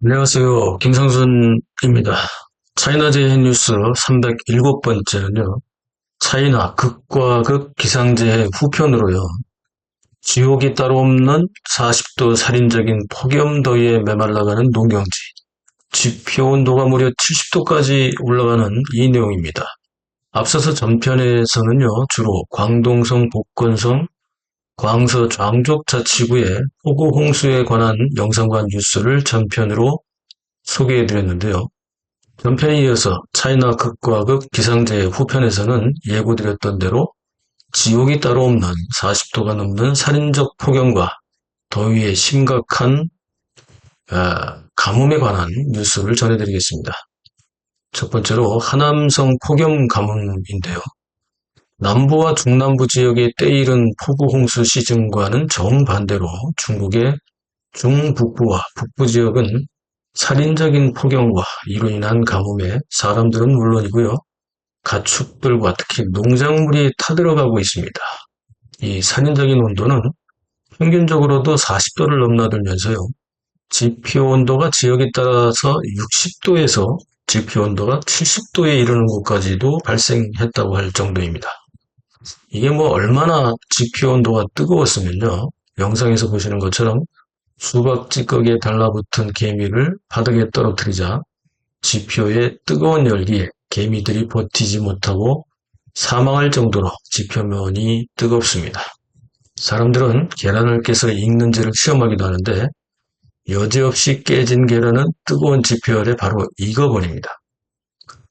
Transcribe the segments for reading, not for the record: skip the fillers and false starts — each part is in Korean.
안녕하세요. 김상순입니다. 차이나제이 뉴스 307번째는요. 차이나 극과 극 기상재해 후편으로요. 지옥이 따로 없는 40도 살인적인 폭염더위에 메말라가는 농경지. 지표온도가 무려 70도까지 올라가는 이 내용입니다. 앞서서 전편에서는요. 주로 광동성, 복건성, 광서 장족자치구의 폭우 홍수에 관한 영상과 뉴스를 전편으로 소개해드렸는데요. 전편에 이어서 차이나 극과 극 기상재해 후편에서는 예고드렸던 대로 지옥이 따로 없는 40도가 넘는 살인적 폭염과 더위의 심각한 가뭄에 관한 뉴스를 전해드리겠습니다. 첫 번째로 하남성 폭염 가뭄인데요. 남부와 중남부 지역의 때이른 폭우 홍수 시즌과는 정반대로 중국의 중북부와 북부 지역은 살인적인 폭염과 이로 인한 가뭄에 사람들은 물론이고요. 가축들과 특히 농작물이 타들어가고 있습니다. 이 살인적인 온도는 평균적으로도 40도를 넘나들면서요. 지표 온도가 지역에 따라서 60도에서 지표 온도가 70도에 이르는 곳까지도 발생했다고 할 정도입니다. 이게 얼마나 지표 온도가 뜨거웠으면요. 영상에서 보시는 것처럼 수박 찌꺼기에 달라붙은 개미를 바닥에 떨어뜨리자 지표의 뜨거운 열기에 개미들이 버티지 못하고 사망할 정도로 지표면이 뜨겁습니다. 사람들은 계란을 깨서 익는지를 시험하기도 하는데 여지없이 깨진 계란은 뜨거운 지표열에 바로 익어버립니다.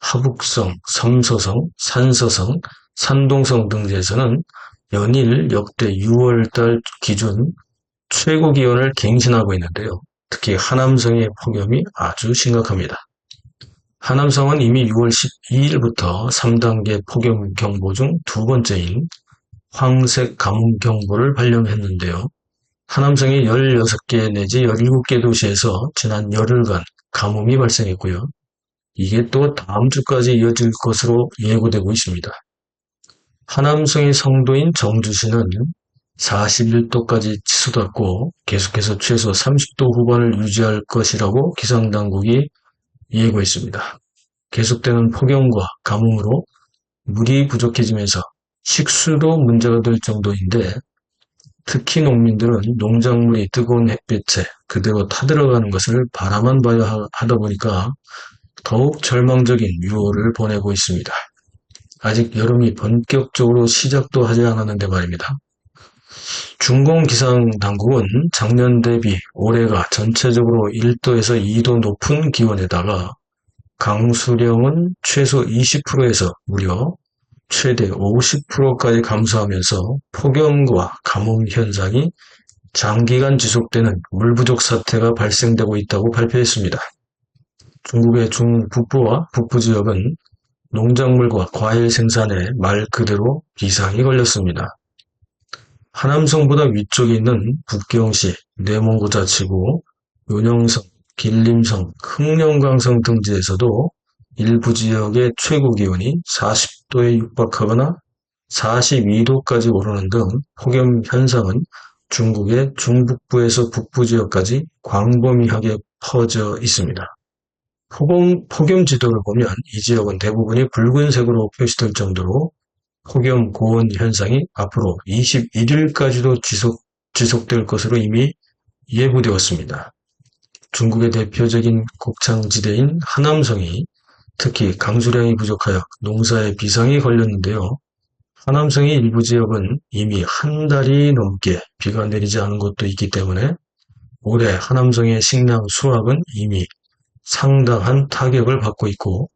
하북성, 섬서성, 산서성, 산동성 등지에서는 연일 역대 6월달 기준 최고 기온을 갱신하고 있는데요. 특히 하남성의 폭염이 아주 심각합니다. 하남성은 이미 6월 12일부터 3단계 폭염 경보 중 두 번째인 황색 가뭄 경보를 발령했는데요. 하남성의 16개 내지 17개 도시에서 지난 열흘간 가뭄이 발생했고요. 이게 또 다음 주까지 이어질 것으로 예고되고 있습니다. 하남성의 성도인 정주시는 41도까지 치솟았고 계속해서 최소 30도 후반을 유지할 것이라고 기상당국이 예고했습니다. 계속되는 폭염과 가뭄으로 물이 부족해지면서 식수도 문제가 될 정도인데 특히 농민들은 농작물이 뜨거운 햇볕에 그대로 타들어가는 것을 바라만 봐야 하다 보니까 더욱 절망적인 6월을 보내고 있습니다. 아직 여름이 본격적으로 시작도 하지 않았는데 말입니다. 중공기상당국은 작년 대비 올해가 전체적으로 1도에서 2도 높은 기온에다가 강수량은 최소 20%에서 무려 최대 50%까지 감소하면서 폭염과 가뭄 현상이 장기간 지속되는 물 부족 사태가 발생되고 있다고 발표했습니다. 중국의 중북부와 북부 지역은 농작물과 과일 생산에 말 그대로 비상이 걸렸습니다. 하남성보다 위쪽에 있는 북경시, 내몽고자치구, 요령성, 길림성, 흥령강성 등지에서도 일부 지역의 최고 기온이 40도에 육박하거나 42도까지 오르는 등 폭염 현상은 중국의 중북부에서 북부 지역까지 광범위하게 퍼져 있습니다. 폭염 지도를 보면 이 지역은 대부분이 붉은색으로 표시될 정도로 폭염 고온 현상이 앞으로 21일까지도 지속될 것으로 이미 예고되었습니다. 중국의 대표적인 곡창지대인 하남성이 특히 강수량이 부족하여 농사에 비상이 걸렸는데요. 하남성의 일부 지역은 이미 한 달이 넘게 비가 내리지 않은 곳도 있기 때문에 올해 하남성의 식량 수확은 이미 상당한 타격을 받고 있고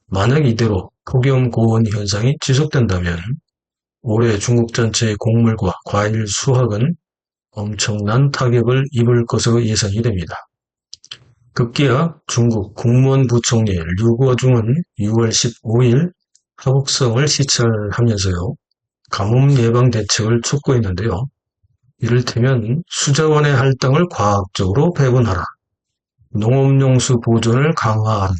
만약 이대로 폭염 고온 현상이 지속된다면 올해 중국 전체의 곡물과 과일 수확은 엄청난 타격을 입을 것으로 예상이 됩니다. 급기야 중국 국무원 부총리 류거중은 6월 15일 하북성을 시찰하면서요. 가뭄 예방 대책을 촉구했는데요. 이를테면 수자원의 할당을 과학적으로 배분하라. 농업용수 보존을 강화하라.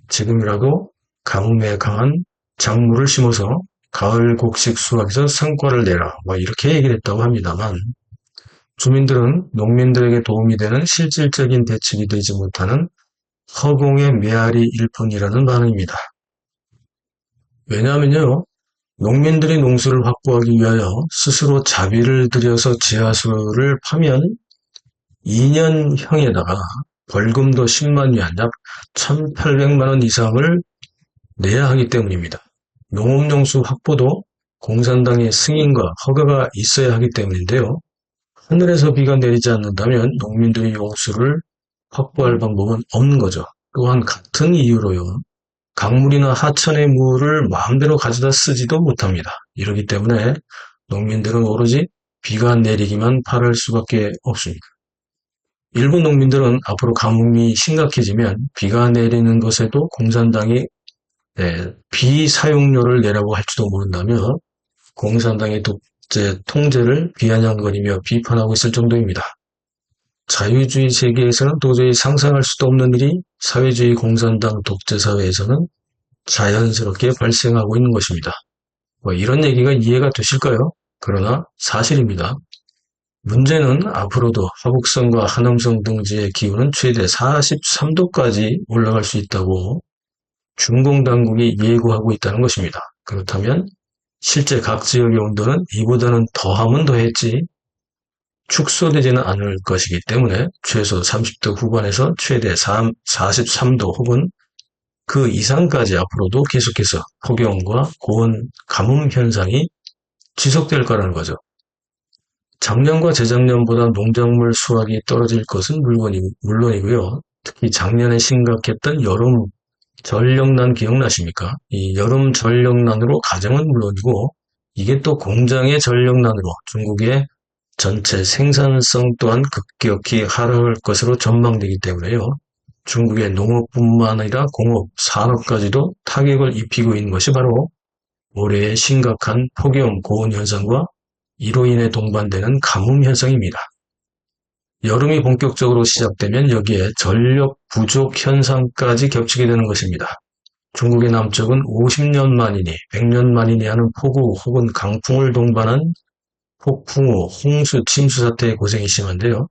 지금이라도 가뭄에 강한 작물을 심어서 가을 곡식 수확에서 성과를 내라. 이렇게 얘기를 했다고 합니다만 주민들은 농민들에게 도움이 되는 실질적인 대책이 되지 못하는 허공의 메아리일 뿐이라는 반응입니다. 왜냐하면요, 농민들이 농수를 확보하기 위하여 스스로 자비를 들여서 지하수를 파면 2년형에다가 벌금도 10만 위안, 약 1,800만 원 이상을 내야 하기 때문입니다. 농업용수 확보도 공산당의 승인과 허가가 있어야 하기 때문인데요. 하늘에서 비가 내리지 않는다면 농민들이 용수를 확보할 방법은 없는 거죠. 또한 같은 이유로요. 강물이나 하천의 물을 마음대로 가져다 쓰지도 못합니다. 이러기 때문에 농민들은 오로지 비가 내리기만 바랄 수밖에 없습니다. 일부 농민들은 앞으로 가뭄이 심각해지면 비가 내리는 것에도 공산당이 비사용료를 내라고 할지도 모른다며 공산당의 독재 통제를 비아냥거리며 비판하고 있을 정도입니다. 자유주의 세계에서는 도저히 상상할 수도 없는 일이 사회주의 공산당 독재 사회에서는 자연스럽게 발생하고 있는 것입니다. 이런 얘기가 이해가 되실까요? 그러나 사실입니다. 문제는 앞으로도 화북성과 하남성 등지의 기온은 최대 43도까지 올라갈 수 있다고 중공 당국이 예고하고 있다는 것입니다. 그렇다면 실제 각 지역의 온도는 이보다는 더하면 더했지 축소되지는 않을 것이기 때문에 최소 30도 후반에서 최대 43도 혹은 그 이상까지 앞으로도 계속해서 폭염과 고온 가뭄 현상이 지속될 거라는 거죠. 작년과 재작년보다 농작물 수확이 떨어질 것은 물론이고요. 특히 작년에 심각했던 여름 전력난 기억나십니까? 이 여름 전력난으로 가정은 물론이고 이게 또 공장의 전력난으로 중국의 전체 생산성 또한 급격히 하락할 것으로 전망되기 때문에요. 중국의 농업뿐만 아니라 공업, 산업까지도 타격을 입히고 있는 것이 바로 올해의 심각한 폭염, 고온 현상과 이로 인해 동반되는 가뭄 현상입니다. 여름이 본격적으로 시작되면 여기에 전력 부족 현상까지 겹치게 되는 것입니다. 중국의 남쪽은 50년 만이니 100년 만이니 하는 폭우 혹은 강풍을 동반한 폭풍우, 홍수, 침수 사태의 고생이 심한데요.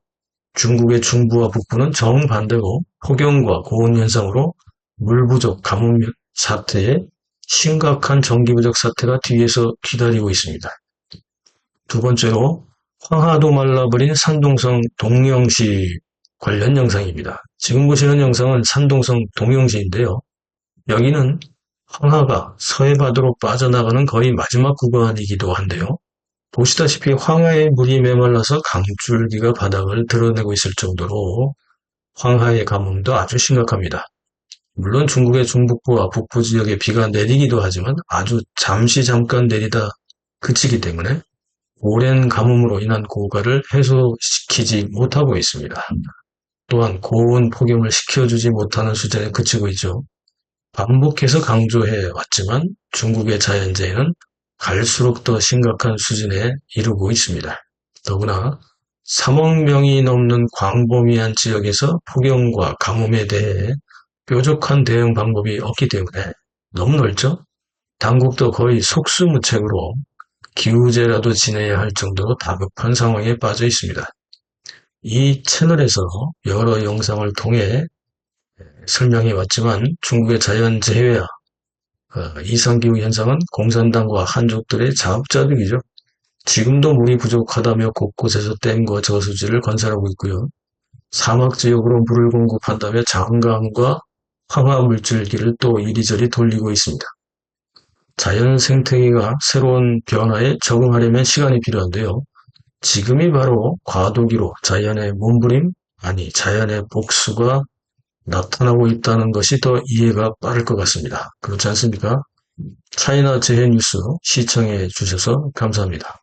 중국의 중부와 북부는 정반대로 폭염과 고온 현상으로 물 부족, 가뭄 사태에 심각한 전기 부족 사태가 뒤에서 기다리고 있습니다. 두 번째로 황하도 말라버린 산동성 동영시 관련 영상입니다. 지금 보시는 영상은 산동성 동영시인데요. 여기는 황하가 서해바다로 빠져나가는 거의 마지막 구간이기도 한데요. 보시다시피 황하의 물이 메말라서 강줄기가 바닥을 드러내고 있을 정도로 황하의 가뭄도 아주 심각합니다. 물론 중국의 중북부와 북부 지역에 비가 내리기도 하지만 아주 잠깐 내리다 그치기 때문에 오랜 가뭄으로 인한 고가를 해소시키지 못하고 있습니다. 또한 고온 폭염을 식혀주지 못하는 수준에 그치고 있죠. 반복해서 강조해 왔지만 중국의 자연재해는 갈수록 더 심각한 수준에 이르고 있습니다. 더구나 3억 명이 넘는 광범위한 지역에서 폭염과 가뭄에 대해 뾰족한 대응 방법이 없기 때문에 너무 넓죠? 당국도 거의 속수무책으로 기우제라도 지내야 할 정도로 다급한 상황에 빠져 있습니다. 이 채널에서 여러 영상을 통해 설명해 왔지만 중국의 자연재해와 이상기후 현상은 공산당과 한족들의 자업자득이죠. 지금도 물이 부족하다며 곳곳에서 댐과 저수지를 건설하고 있고요. 사막지역으로 물을 공급한다며 장강과 황화물질기를 또 이리저리 돌리고 있습니다. 자연 생태계가 새로운 변화에 적응하려면 시간이 필요한데요. 지금이 바로 과도기로 자연의 몸부림, 아니 자연의 복수가 나타나고 있다는 것이 더 이해가 빠를 것 같습니다. 그렇지 않습니까? 차이나 재해 뉴스 시청해 주셔서 감사합니다.